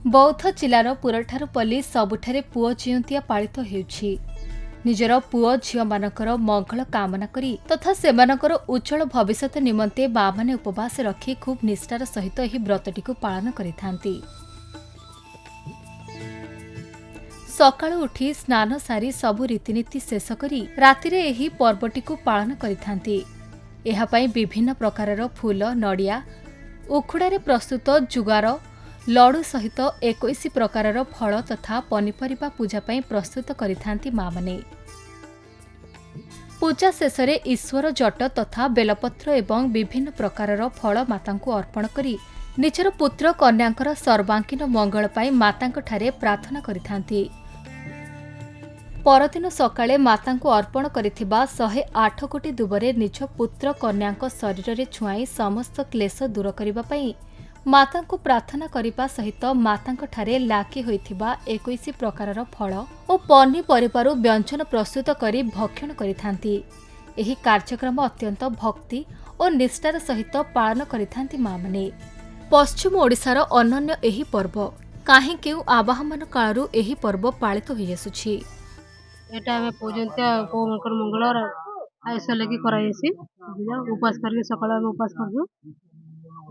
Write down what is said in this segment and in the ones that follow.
बौद्ध जिलार पुरठारुपल्ली सबुठारे पुओ जिउंतिया पालित हेउछि। निजर पुओ झियो मानकर मंगल कामना करी तथा सेमानकर उज्जवल भविष्यत निमंते मां माने उपवास रखी खूब निष्ठार सहित एही व्रतटिकु पालन करिथांती। सकाळु उठी स्नान सारी सबु रीतिनीति शेष करी रातिरे एही पर्वटिकु पालन करिथांती। एहा पई विभिन्न प्रकारर फूल नडिया उखुड़ारे प्रस्तुत जुगार लडू सहित 21 प्रकारर फल तथा पनिपरिबा पूजा पई प्रस्तुत करिथांती मां माने। पूजा शेषरे ईश्वर जट तथा बेलपत्र एवं विभिन्न प्रकारर फल मातांकु अर्पण करी निजर पुत्र कन्यांकर सर्वांगीन मंगल पाई मातांक ठारे प्रार्थना करिथांती। परदिन सकाळे मातांकु अर्पण करिथिबा 108 कोटी दुबरे निज पुत्र कन्यांक शरीर छुआई समस्त क्लेश दूर करिबा पई मातांकु प्रार्थना करिबा सहित मातांक ठारे लागी होइथिबा 21 प्रकारर फल और पनिपरिबारु व्यंजन प्रस्तुत करी भक्षण करिथांती। एही कार्यक्रम अत्यंत भक्ति और निष्ठार सहित पालन करिथांती मां माने। पश्चिम ओडिशार अनन्य एही पर्व काहे केउ आवाहमान कालरु एही पर्व पालित होई आसुछि। एटा हमें पूजनत्या को मंगलवार आयुष लगी कराइसी उपास करके सकाळ में उपास करजु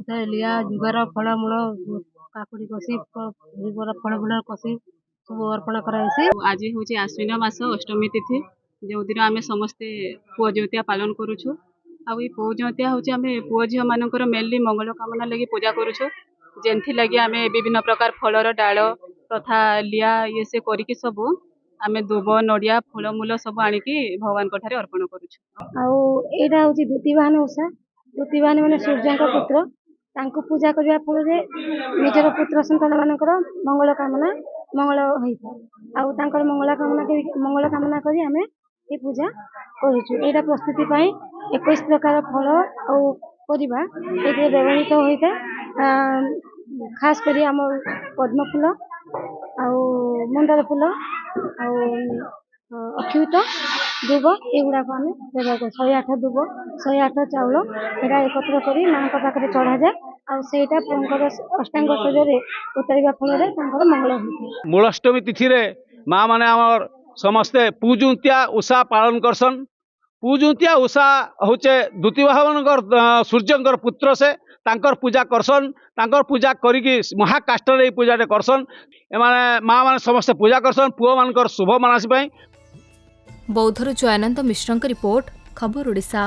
लिया जुगार फलमूल काकुड़ी कषि फल फूल कषि सब अर्पण कराइसी। आज हूँ आश्विन मास अष्टमी तिथि जो दिन आम समस्ते पुओ जिउंतिया पालन करुछु। आ पुओ जिउंतिया हूँ आम पुओ झील मानकर मेनली मंगल कामना लगी पूजा करुछु। जेनथि लगी आम विभिन्न प्रकार फलर डाल तथा लिया ये से करिकी सब आम दुब नड़िया फलमूल सब आनिकी भगवान ठारे अर्पण करुछु। दूतीवाहन ओषा दूतीवाहन माने सूर्य पुत्र तांको पूजा करबा फल निजर पुत्र संतान मानकर मंगल कामना मंगल होइता आ तांकर मंगल कामना करी हमें ये पूजा करूछु। एटा प्रस्तुति पई 21 प्रकार फल और परिबा एते व्यवहृत होइता। खास करी हम पद्म फूल आ मंदार फूल आ अक्षुत दुब एगुड़ा को आम व्यवहार कर 108 दुब 108 चाउल एटा एकत्र करी मां पाखे चढ़ा जाए आईटा अष्टांग शरीर उतरवा फल मंगल होता। मूलाष्टमी तिथि रे माँ माने आमर समस्ते पूजुंतिया उषा पालन करसन। पूजुंतिया उषा होचे दूतीवाहन सूर्यंकर पुत्र से तांकर पूजा करसन। तांकर पूजा करिकी महाकाष्ठर ये पूजा करसन। एमाने माँ माने समस्ते पूजा करसन पुओ मानकर शुभ मानस पई। बौद्धर जयानंद मिश्रଙ୍କ रिपोर्ट खबर ओडिशा।